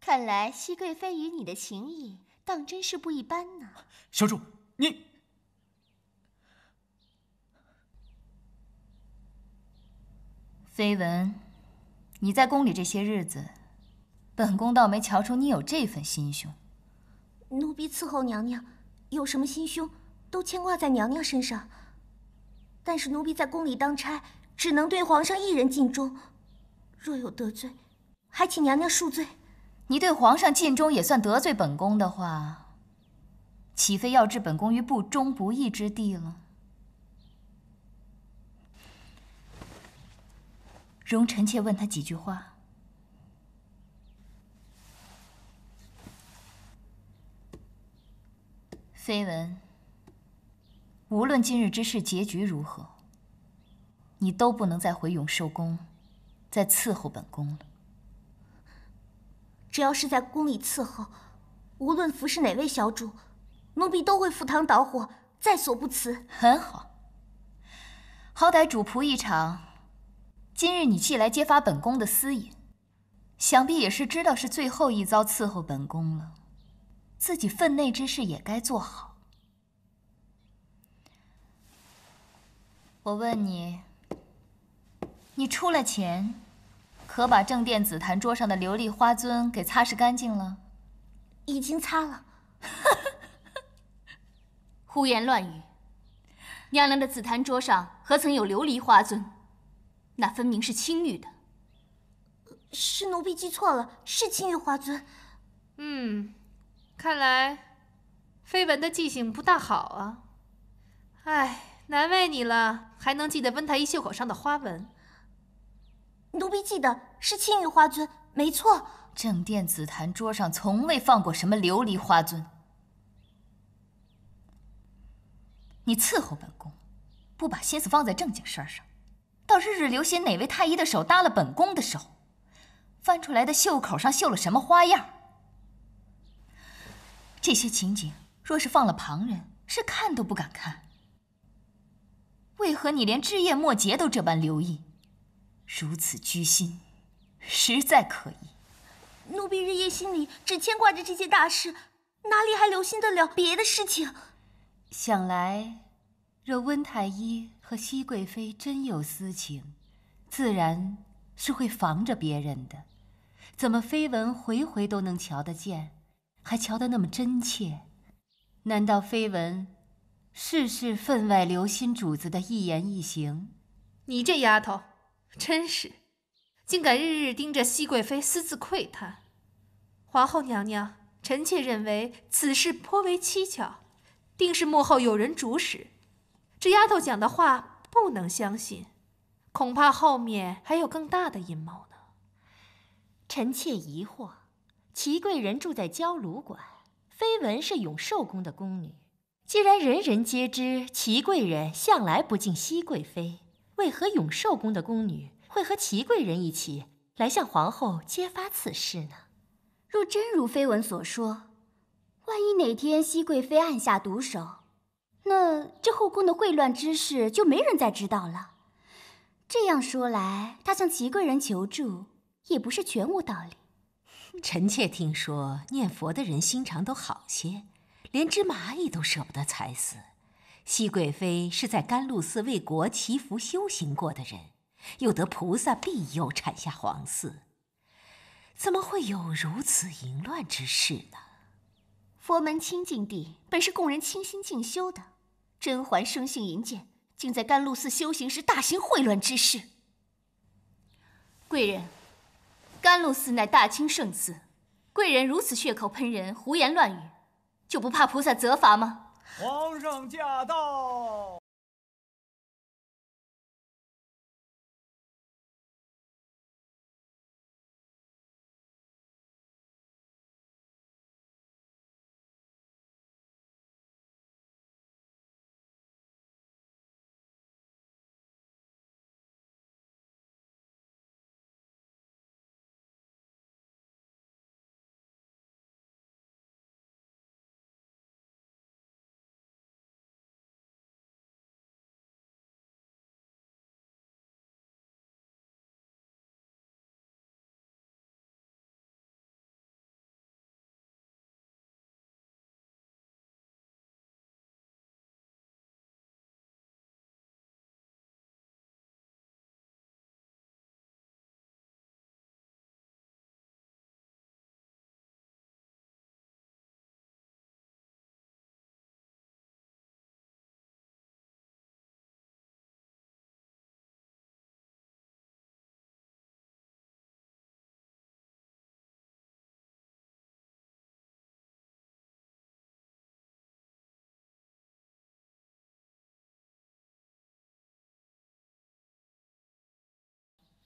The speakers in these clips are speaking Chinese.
看来熹贵妃与你的情谊当真是不一般呢。小主，你绯闻，你在宫里这些日子，本宫倒没瞧出你有这份心胸。奴婢伺候娘娘，有什么心胸都牵挂在娘娘身上。但是奴婢在宫里当差，只能对皇上一人尽忠，若有得罪，还请娘娘恕罪。你对皇上尽忠也算得罪本宫的话，岂非要置本宫于不忠不义之地了？容臣妾问他几句话。绯闻，无论今日之事结局如何，你都不能再回永寿宫，再伺候本宫了。只要是在宫里伺候，无论服侍哪位小主，奴婢都会赴汤蹈火，在所不辞。很好，好歹主仆一场，今日你既来揭发本宫的私隐，想必也是知道是最后一遭伺候本宫了，自己分内之事也该做好。我问你，你出了钱，可把正殿紫檀桌上的琉璃花樽给擦拭干净了？已经擦了。胡言乱语！娘娘的紫檀桌上何曾有琉璃花樽？那分明是青玉的。是奴婢记错了，是青玉花樽。看来绯闻的记性不大好啊。哎，难为你了，还能记得温太医袖口上的花纹。奴婢记得是青玉花樽，没错。正殿紫檀桌上从未放过什么琉璃花樽。你伺候本宫，不把心思放在正经事儿上，倒日日留心哪位太医的手搭了本宫的手，翻出来的袖口上绣了什么花样。这些情景若是放了旁人，是看都不敢看。为何你连枝叶末节都这般留意？如此居心，实在可疑。奴婢日夜心里只牵挂着这些大事，哪里还留心得了别的事情？想来，若温太医和熹贵妃真有私情，自然是会防着别人的。怎么绯闻回回都能瞧得见，还瞧得那么真切？难道绯闻事事分外留心主子的一言一行？你这丫头，真是，竟敢日日盯着熹贵妃私自窥探。皇后娘娘，臣妾认为此事颇为蹊跷，定是幕后有人主使。这丫头讲的话不能相信，恐怕后面还有更大的阴谋呢。臣妾疑惑，祺贵人住在焦炉馆，绯闻是永寿宫的宫女。既然人人皆知祺贵人向来不敬熹贵妃，为何永寿宫的宫女会和祺贵人一起来向皇后揭发此事呢？若真如绯闻所说，万一哪天熹贵妃暗下毒手，那这后宫的秽乱之事就没人再知道了。这样说来，她向祺贵人求助也不是全无道理。臣妾听说念佛的人心肠都好些，连只蚂蚁都舍不得踩死。熹贵妃是在甘露寺为国祈福修行过的人，又得菩萨庇佑产下皇嗣，怎么会有如此淫乱之事呢？佛门清净地本是供人清心静修的，甄嬛生性淫贱，竟在甘露寺修行时大行秽乱之事。贵人，甘露寺乃大清圣寺，贵人如此血口喷人，胡言乱语，就不怕菩萨责罚吗？皇上驾到！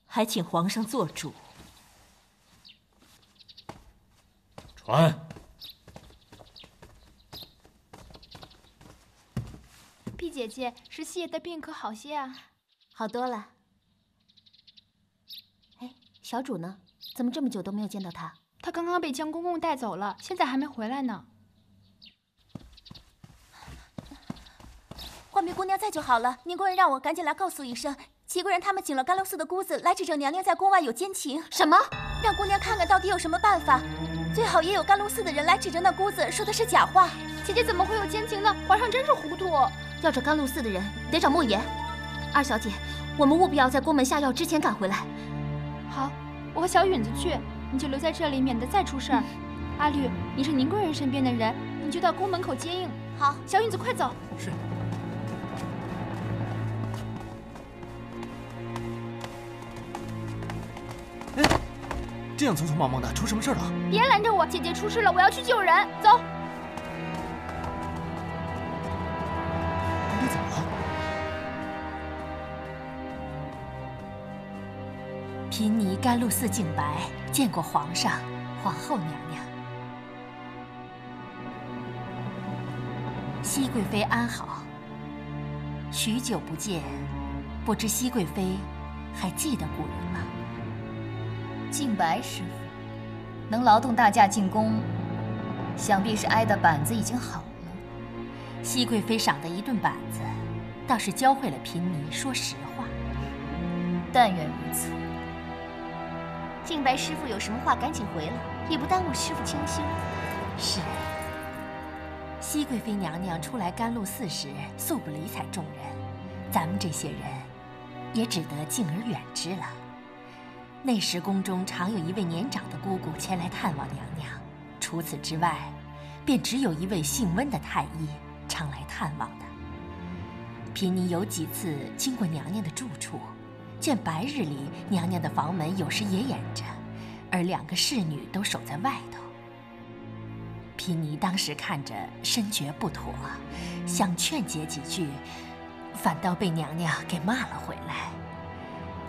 还请皇上做主。传。碧姐姐，石溪爷的病可好些啊？好多了。哎，小主呢？怎么这么久都没有见到他？他刚刚被江公公带走了，现在还没回来呢。浣碧姑娘在就好了，宁国人让我赶紧来告诉一声，齐国人他们请了甘露寺的姑子来指证娘娘在宫外有奸情。什么？让姑娘看看到底有什么办法，最好也有甘露寺的人来指证那姑子说的是假话。姐姐怎么会有奸情呢？皇上真是糊涂。要找甘露寺的人，得找莫言。二小姐，我们务必要在宫门下药之前赶回来。好，我和小允子去，你就留在这里，免得再出事儿。阿绿，你是宁贵人身边的人，你就到宫门口接应。好，小允子快走。是。哎，这样匆匆忙忙的，出什么事了？别拦着我，姐姐出事了，我要去救人。走。你怎么了？贫尼甘露寺净白见过皇上、皇后娘娘。熹贵妃安好。许久不见，不知熹贵妃还记得故人吗？净白师傅能劳动大驾进宫，想必是挨的板子已经好了。熹贵妃赏的一顿板子，倒是教会了贫尼说实话。但愿如此。净白师傅有什么话赶紧回来，也不耽误师傅清修。是。熹贵妃娘娘初来甘露寺时，素不理睬众人，咱们这些人也只得敬而远之了。那时宫中常有一位年长的姑姑前来探望娘娘，除此之外，便只有一位姓温的太医常来探望的。贫尼有几次经过娘娘的住处，见白日里娘娘的房门有时也掩着，而2个侍女都守在外头。贫尼当时看着深觉不妥，想劝解几句，反倒被娘娘给骂了回来。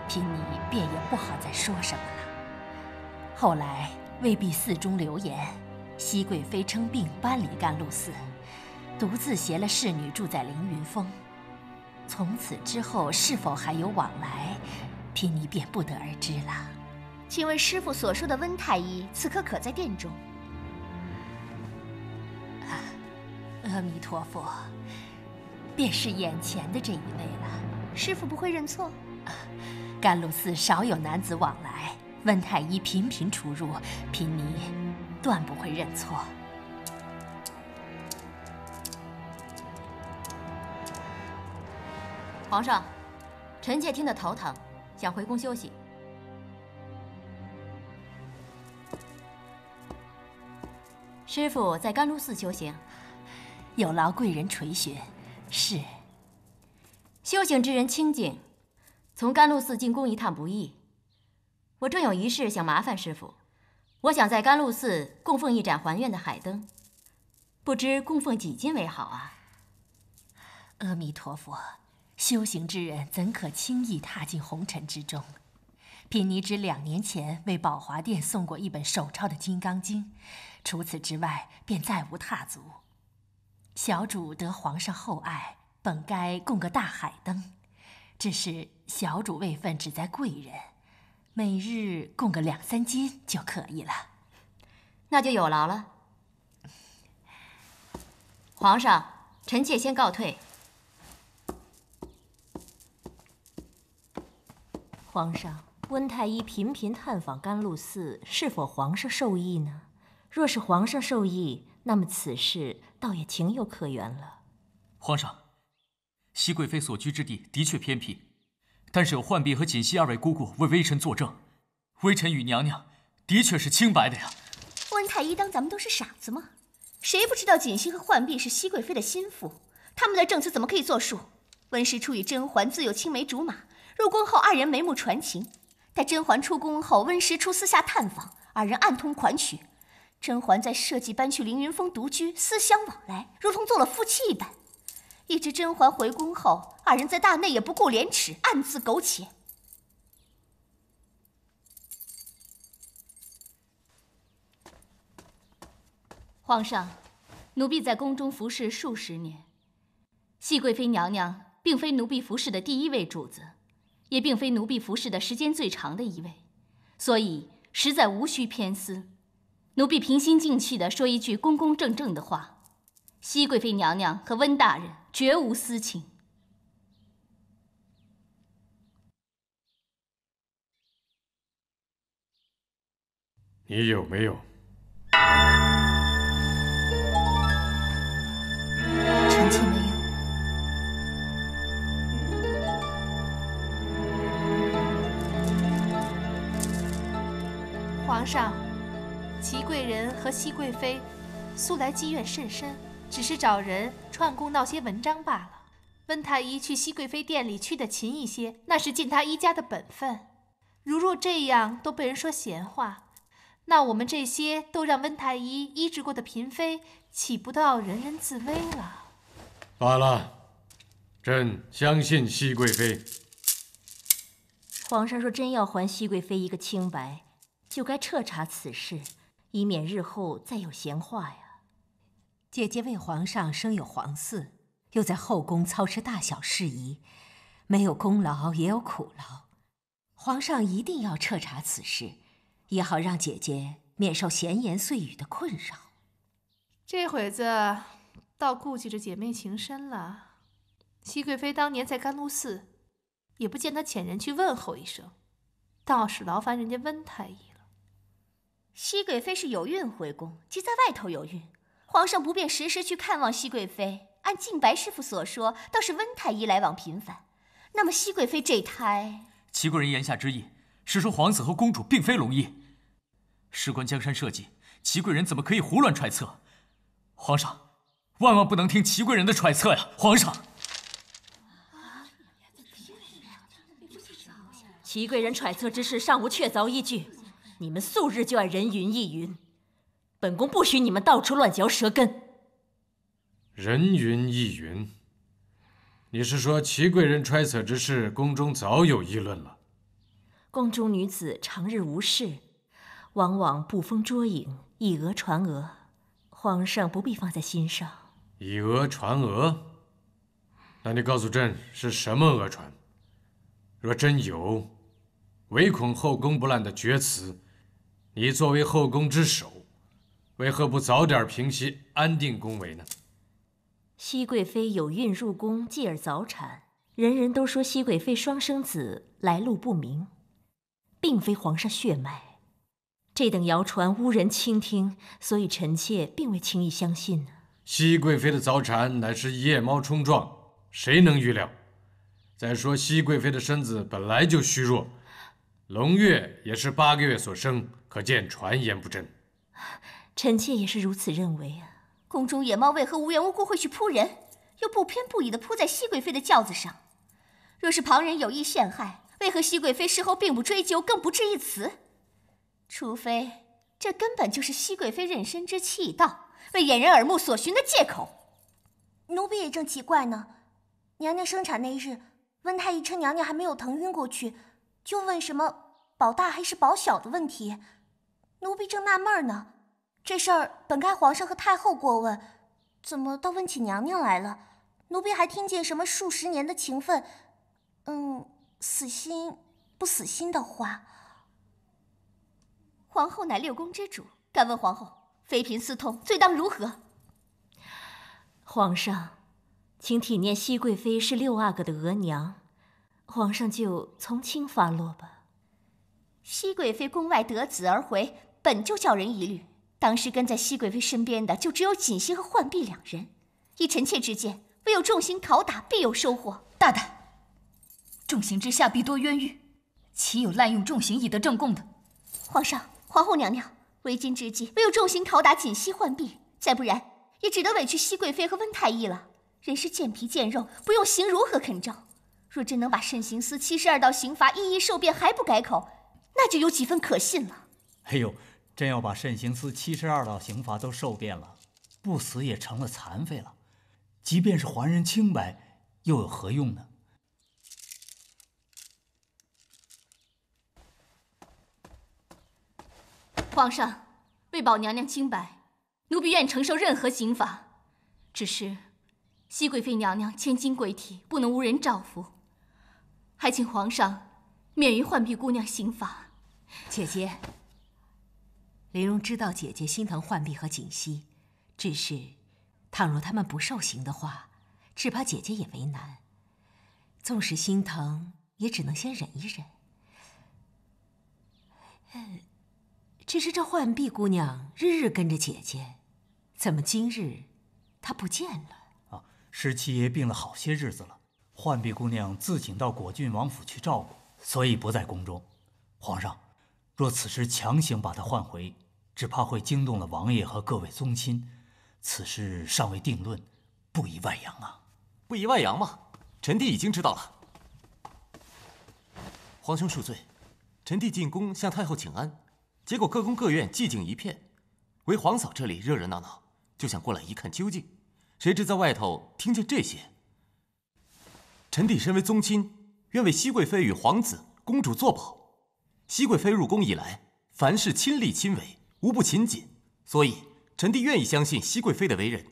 贫尼便也不好再说什么了。后来未必寺中流言，熹贵妃称病搬离甘露寺，独自携了侍女住在凌云峰。从此之后是否还有往来，贫尼便不得而知了。请问师傅所说的温太医此刻可在殿中？阿弥陀佛，便是眼前的这一位了。师傅不会认错？甘露寺少有男子往来，温太医频频出入，贫尼断不会认错。皇上，臣妾听得头疼，想回宫休息。师傅在甘露寺修行，有劳贵人垂询。是。修行之人清净，从甘露寺进宫一趟不易。我正有一事想麻烦师傅，我想在甘露寺供奉一盏还愿的海灯，不知供奉几斤为好啊？阿弥陀佛，修行之人怎可轻易踏进红尘之中？贫尼只2年前为宝华殿送过一本手抄的《金刚经》，除此之外便再无踏足。小主得皇上厚爱，本该供个大海灯，只是小主位分只在贵人，每日供个2、3斤就可以了。那就有劳了。皇上，臣妾先告退。皇上，温太医频频探访甘露寺，是否皇上授意呢？若是皇上授意，那么此事倒也情有可原了。皇上，熹贵妃所居之地的确偏僻，但是有浣碧和锦汐2位姑姑为微臣作证，微臣与娘娘的确是清白的呀。温太医当咱们都是傻子吗？谁不知道锦汐和浣碧是熹贵妃的心腹？他们的证词怎么可以作数？温实初与甄嬛自有青梅竹马，入宫后2人眉目传情。待甄嬛出宫后，温实初私下探访，2人暗通款曲。甄嬛在设计搬去凌云峰独居，私相往来，如同做了夫妻一般。一直甄嬛回宫后，2人在大内也不顾廉耻，暗自苟且。皇上，奴婢在宫中服侍数十年，熹贵妃娘娘并非奴婢服侍的第一位主子，也并非奴婢服侍的时间最长的一位，所以实在无需偏私。奴婢平心静气地说一句公公正正的话：熹贵妃娘娘和温大人绝无私情。你有没有？臣妾没有。皇上，祺贵人和熹贵妃素来积怨甚深，只是找人串供闹些文章罢了。温太医去熹贵妃店里去的勤一些，那是尽他医家的本分。如若这样都被人说闲话，那我们这些都让温太医医治过的嫔妃，岂不都要人人自危了？罢了，朕相信熹贵妃。皇上若真要还熹贵妃一个清白，就该彻查此事，以免日后再有闲话呀。姐姐为皇上生有皇嗣，又在后宫操持大小事宜，没有功劳也有苦劳。皇上一定要彻查此事，也好让姐姐免受闲言碎语的困扰。这会子倒顾忌着姐妹情深了。熹贵妃当年在甘露寺，也不见她遣人去问候一声，倒是劳烦人家温太医了。熹贵妃是有孕回宫，即在外头有孕，皇上不便时时去看望熹贵妃。按静白师傅所说，倒是温太医来往频繁。那么熹贵妃这胎，祺贵人言下之意是说皇子和公主并非龙裔。事关江山社稷，祺贵人怎么可以胡乱揣测？皇上，万万不能听祺贵人的揣测呀！皇上，祺贵人揣测之事尚无确凿依据，你们素日就爱人云亦云，本宫不许你们到处乱嚼舌根。人云亦云，你是说祺贵人揣测之事，宫中早有议论了？宫中女子常日无事，往往捕风捉影，以讹传讹，皇上不必放在心上。以讹传讹？那你告诉朕是什么讹传？若真有，唯恐后宫不乱的厥词，你作为后宫之首，为何不早点平息，安定宫闱呢？熹贵妃有孕入宫，继而早产，人人都说熹贵妃双生子，来路不明，并非皇上血脉。这等谣传无人倾听，所以臣妾并未轻易相信呢。熹贵妃的早产乃是夜猫冲撞，谁能预料？再说熹贵妃的身子本来就虚弱，龙月也是8个月所生，可见传言不真。臣妾也是如此认为啊。宫中野猫为何无缘无故会去扑人，又不偏不倚地扑在熹贵妃的轿子上？若是旁人有意陷害，为何熹贵妃事后并不追究，更不置一词？除非这根本就是熹贵妃妊娠之气道，为掩人耳目所寻的借口。奴婢也正奇怪呢，娘娘生产那日，温太医趁娘娘还没有疼晕过去，就问什么保大还是保小的问题。奴婢正纳闷呢，这事儿本该皇上和太后过问，怎么倒问起娘娘来了？奴婢还听见什么数十年的情分，死心不死心的话。皇后乃六宫之主，敢问皇后，妃嫔私通，罪当如何？皇上，请体念熹贵妃是6阿哥的额娘，皇上就从轻发落吧。熹贵妃宫外得子而回，本就叫人疑虑。当时跟在熹贵妃身边的就只有锦汐和浣碧2人。依臣妾之见，唯有重刑拷打，必有收获。大胆！重刑之下必多冤狱，岂有滥用重刑以得正供的？皇上、皇后娘娘，为今之计，唯有重刑拷打锦汐、浣碧，再不然也只得委屈熹贵妃和温太医了。人是见皮见肉，不用刑如何肯招？若真能把慎刑司72道刑罚一一受辩，还不改口，那就有几分可信了。哎呦，真要把慎刑司72道刑罚都受遍了，不死也成了残废了。即便是还人清白，又有何用呢？皇上，为保娘娘清白，奴婢愿承受任何刑罚，只是熹贵妃娘娘千金贵体，不能无人照拂，还请皇上免于浣碧姑娘刑罚。姐姐，玲珑知道姐姐心疼浣碧和锦溪，只是倘若他们不受刑的话，只怕姐姐也为难。纵使心疼，也只能先忍一忍。只是这浣碧姑娘日日跟着姐姐，怎么今日她不见了？十七爷病了好些日子了，浣碧姑娘自请到果郡王府去照顾，所以不在宫中。皇上，若此时强行把她唤回，只怕会惊动了王爷和各位宗亲，此事尚未定论，不宜外扬啊！不宜外扬吗？臣弟已经知道了。皇兄恕罪，臣弟进宫向太后请安，结果各宫各院寂静一片，唯皇嫂这里热热闹闹，就想过来一看究竟。谁知在外头听见这些。臣弟身为宗亲，愿为熹贵妃与皇子、公主作保。熹贵妃入宫以来，凡事亲力亲为，无不勤谨，所以臣弟愿意相信熹贵妃的为人。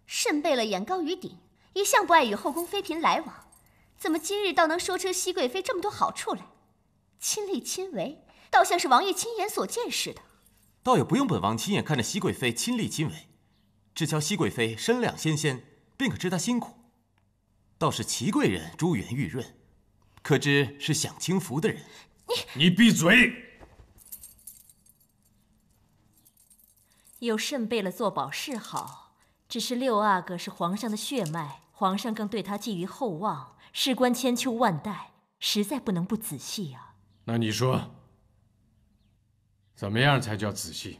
甚贝勒眼高于顶，一向不爱与后宫妃嫔来往，怎么今日倒能说出熹贵妃这么多好处来？亲力亲为，倒像是王爷亲眼所见似的。倒也不用本王亲眼看着熹贵妃亲力亲为，只瞧熹贵妃身量纤纤，便可知她辛苦。倒是祺贵人珠圆玉润，可知是享清福的人。你闭嘴！有甚贝勒作保是好，只是六阿哥是皇上的血脉，皇上更对他寄予厚望，事关千秋万代，实在不能不仔细啊。那你说，怎么样才叫仔细？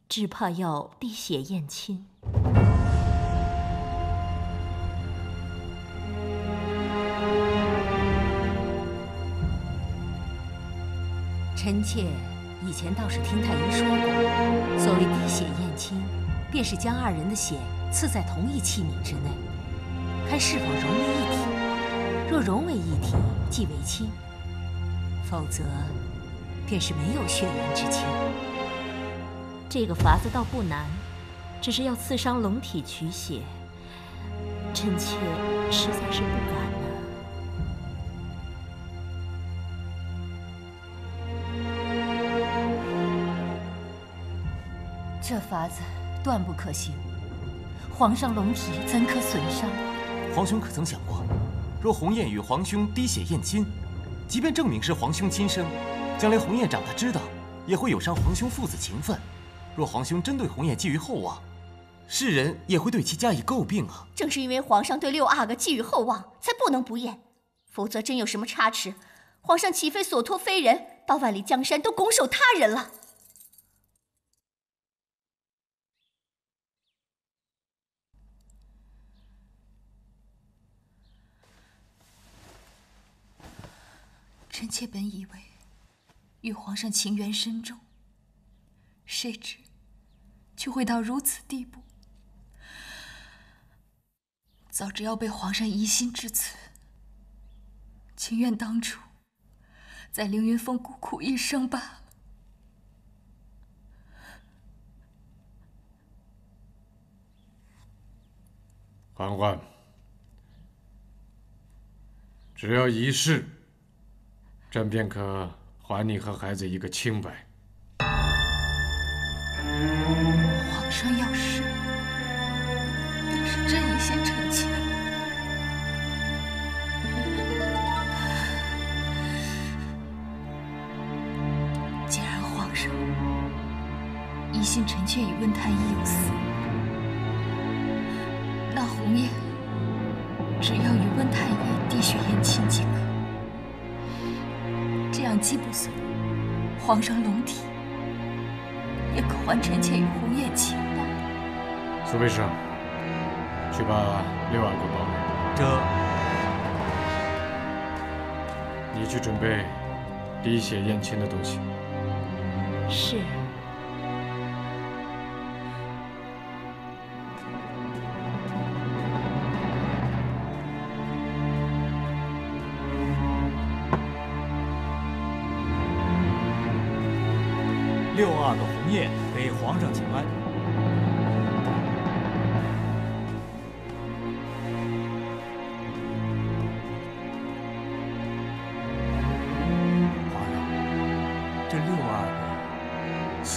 只怕要滴血验亲。臣妾以前倒是听太医说过，所谓滴血验亲，便是将二人的血刺在同一器皿之内，看是否融为一体。若融为一体，即为亲；否则，便是没有血缘之亲。这个法子倒不难，只是要刺伤龙体取血，臣妾实在是不敢呢。这法子断不可行，皇上龙体怎可损伤？皇兄可曾想过，若鸿雁与皇兄滴血验亲，即便证明是皇兄亲生，将来鸿雁长大知道，也会有伤皇兄父子情分。若皇兄真对鸿雁寄予厚望，世人也会对其加以诟病啊。正是因为皇上对六阿哥寄予厚望，才不能不验，否则真有什么差池，皇上岂非所托非人，把万里江山都拱手他人了？臣妾本以为与皇上情缘深重，谁知却会到如此地步。早知要被皇上疑心至此，情愿当初在凌云峰孤苦一生罢了。嬛嬛，只要一试，朕便可还你和孩子一个清白。皇上要是，便是朕一先臣妾。既然皇上疑心臣妾与温太医有私，那鸿雁只要与温太医滴血验亲即可。这样既不损皇上龙体，也可还臣妾与鸿雁情报。苏卫生，去把六阿哥抱来。你去准备滴血验亲的东西。是。六阿哥鸿雁给皇上请安。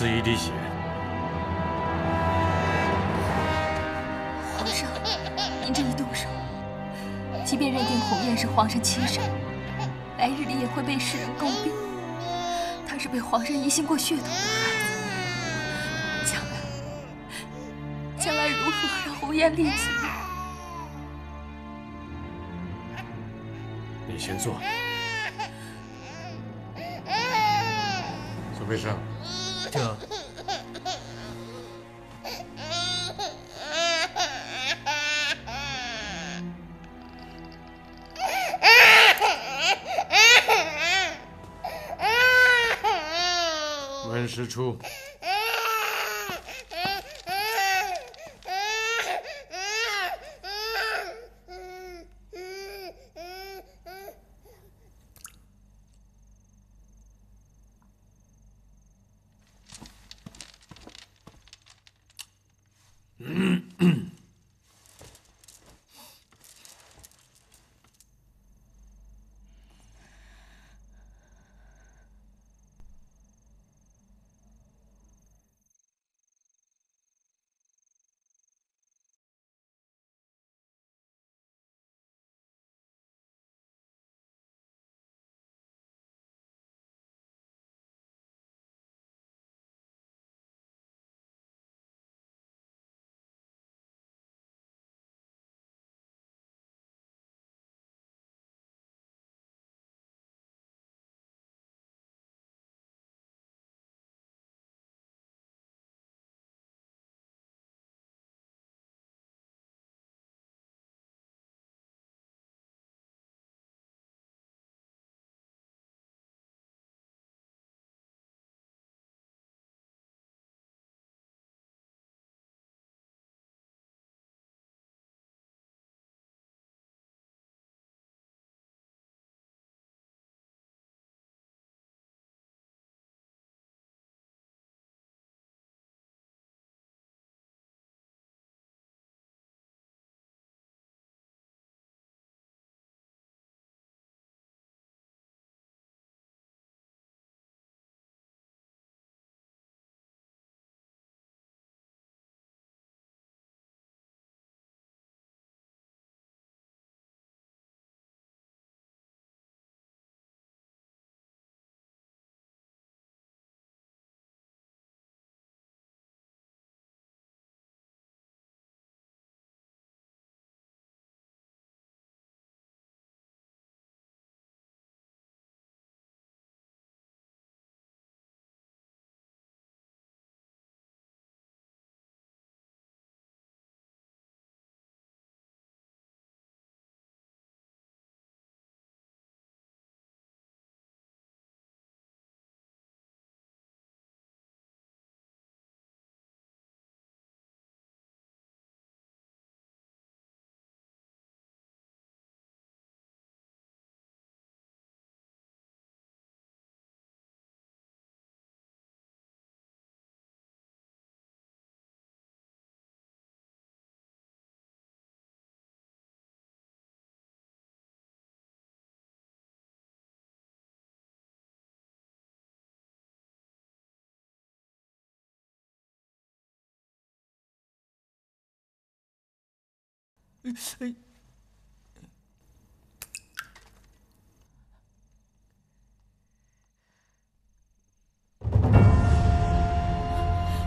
此一滴血。皇上，您这一动手，即便认定鸿雁是皇上亲生，来日里也会被世人诟病。他是被皇上疑心过血统的孩子，将来如何让鸿雁立起？你先坐。苏培盛，这。文师出。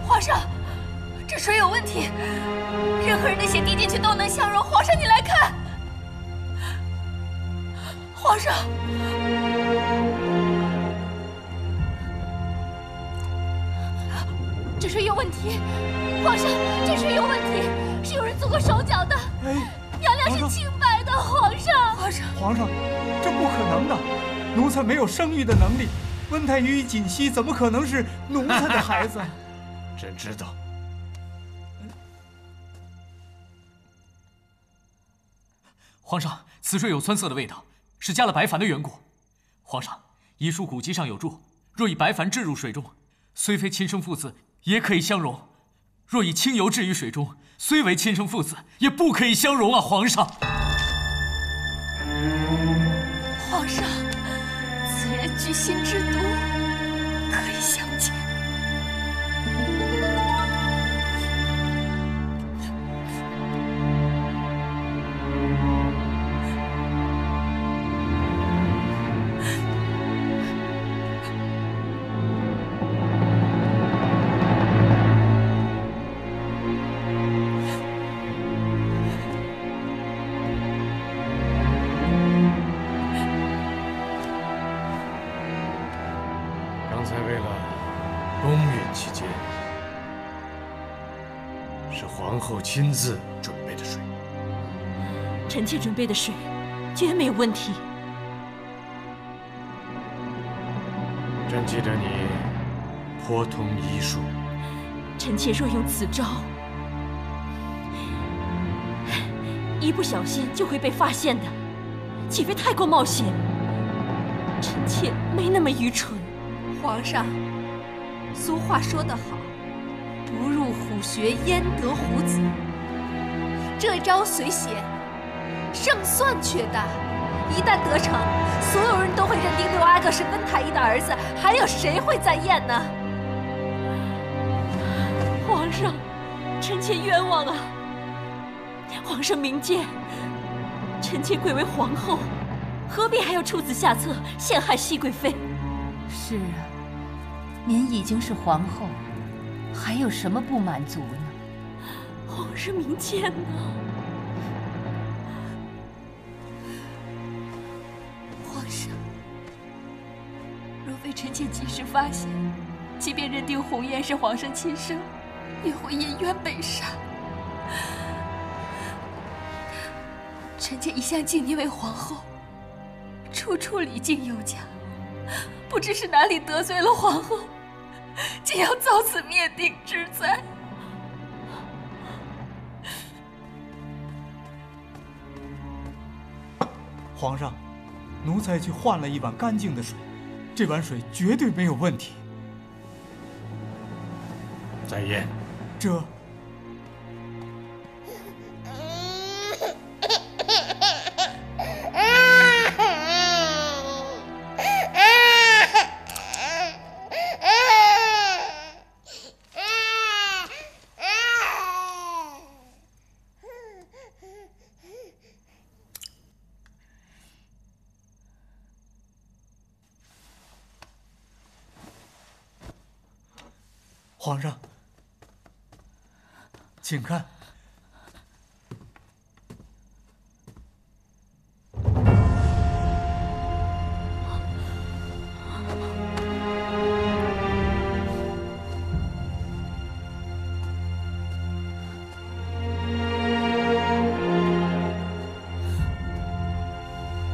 皇上，这水有问题，任何人的血滴进去都能相溶。皇上，你来看，皇上，这水有问题，皇上，这水有问题，是有人做过手脚的。娘娘是清白的，皇上。皇上，这不可能的，奴才没有生育的能力。温太医与锦溪怎么可能是奴才的孩子？朕知道。皇上，此水有酸涩的味道，是加了白矾的缘故。皇上，医书古籍上有注，若以白矾置入水中，虽非亲生父子，也可以相溶；若以清油置于水中，虽为亲生父子，也不可以相溶啊！皇上，皇上，此人居心之毒，可以相见。是皇后亲自准备的水。臣妾准备的水绝没有问题。朕记得你颇通医术，臣妾若用此招，一不小心就会被发现的，岂非太过冒险？臣妾没那么愚蠢。皇上，俗话说得好，不入虎穴焉得虎子。这招虽险，胜算却大。一旦得逞，所有人都会认定六阿哥是温太医的儿子，还有谁会再验呢？皇上，臣妾冤枉啊！皇上明鉴，臣妾贵为皇后，何必还要出此下策，陷害熹贵妃？是啊，您已经是皇后，还有什么不满足呢？皇上明鉴啊！皇上，若非臣妾及时发现，即便认定鸿雁是皇上亲生，也会因冤被杀。臣妾一向敬您为皇后，处处礼敬有加，不知是哪里得罪了皇后，竟要遭此灭顶之灾。皇上，奴才去换了一碗干净的水，这碗水绝对没有问题。再验。这。皇上，请看。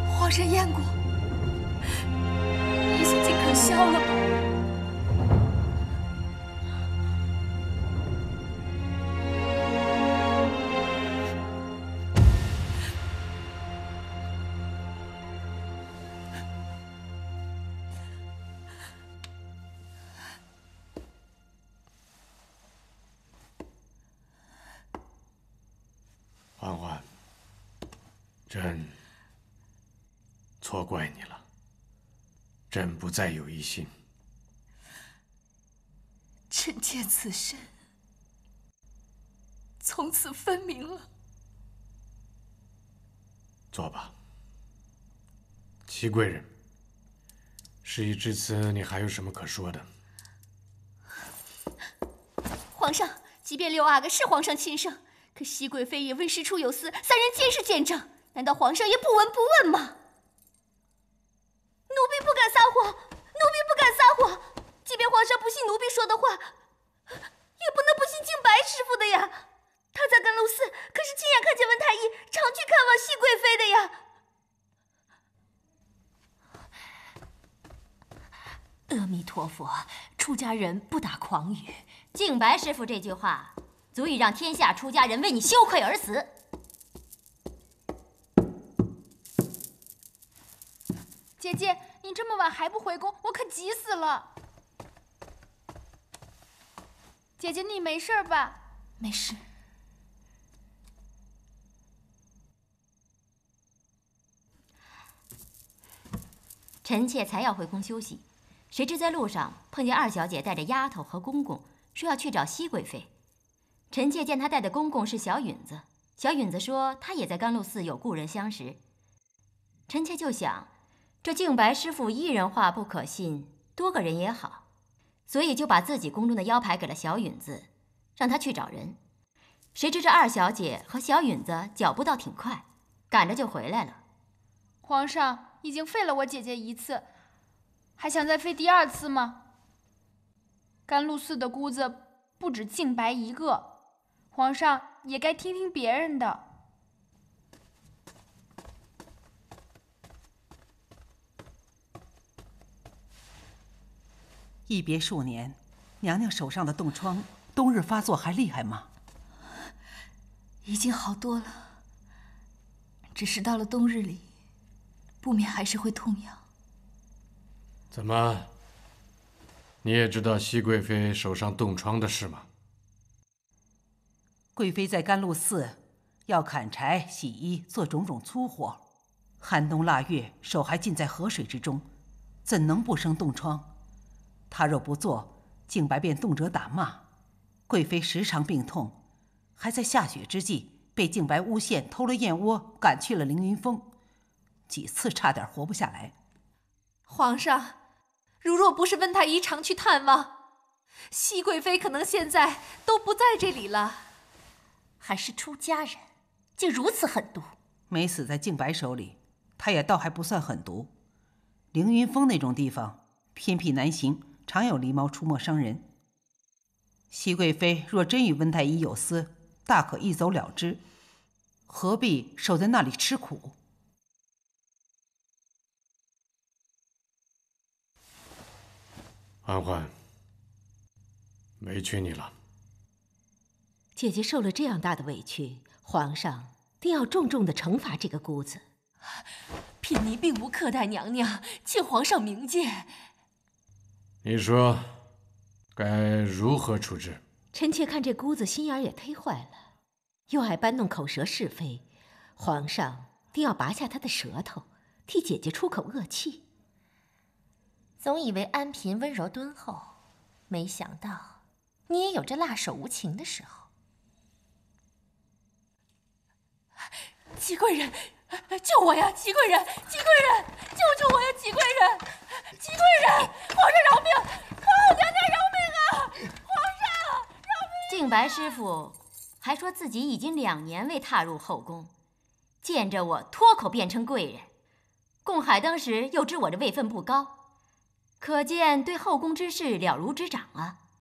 皇上验过，医性尽可消了吧？嬛嬛，朕错怪你了，朕不再有疑心。臣妾此身从此分明了。坐吧。祺贵人，事已至此，你还有什么可说的？皇上，即便六阿哥是皇上亲生，可熹贵妃也温实初有司，三人皆是见证，难道皇上也不闻不问吗？奴婢不敢撒谎，奴婢不敢撒谎。即便皇上不信奴婢说的话，也不能不信静白师傅的呀。他在甘露寺可是亲眼看见温太医常去看望熹贵妃的呀。阿弥陀佛，出家人不打诳语。静白师傅这句话，足以让天下出家人为你羞愧而死。姐姐，你这么晚还不回宫，我可急死了。姐姐，你没事吧？没事。臣妾才要回宫休息，谁知在路上碰见二小姐带着丫头和公公，说要去找熹贵妃。臣妾见她带的公公是小允子，小允子说她也在甘露寺有故人相识。臣妾就想，这静白师傅一人话不可信，多个人也好，所以就把自己宫中的腰牌给了小允子，让她去找人。谁知这二小姐和小允子脚步倒挺快，赶着就回来了。皇上已经废了我姐姐一次，还想再废第二次吗？甘露寺的姑子不止静白一个，皇上也该听听别人的。一别数年，娘娘手上的冻疮，冬日发作还厉害吗？已经好多了，只是到了冬日里，不免还是会痛痒。怎么？你也知道熹贵妃手上冻疮的事吗？贵妃在甘露寺要砍柴、洗衣，做种种粗活，寒冬腊月，手还浸在河水之中，怎能不生冻疮？她若不做，静白便动辄打骂。贵妃时常病痛，还在下雪之际被静白诬陷偷了燕窝，赶去了凌云峰，几次差点活不下来。皇上，如若不是温太医常去探望，熹贵妃可能现在都不在这里了。还是出家人，竟如此狠毒。没死在静白手里，他也倒还不算狠毒。凌云峰那种地方偏僻难行，常有狸猫出没伤人。熹贵妃若真与温太医有私，大可一走了之，何必守在那里吃苦？嬛嬛，委屈你了。姐姐受了这样大的委屈，皇上定要重重的惩罚这个姑子。嫔妮并无苛待娘娘，请皇上明鉴。你说该如何处置？臣妾看这姑子心眼也忒坏了，又爱搬弄口舌是非，皇上定要拔下她的舌头，替姐姐出口恶气。总以为安嫔温柔敦厚，没想到你也有着辣手无情的时候。祺贵人，救我呀！祺贵人，祺贵人，救救我呀！祺贵人，祺贵人，皇上饶命！皇后娘娘饶命啊！皇上饶命！静白师傅还说自己已经2年未踏入后宫，见着我脱口便称贵人，供海灯时又知我这位分不高，可见对后宫之事了如指掌啊。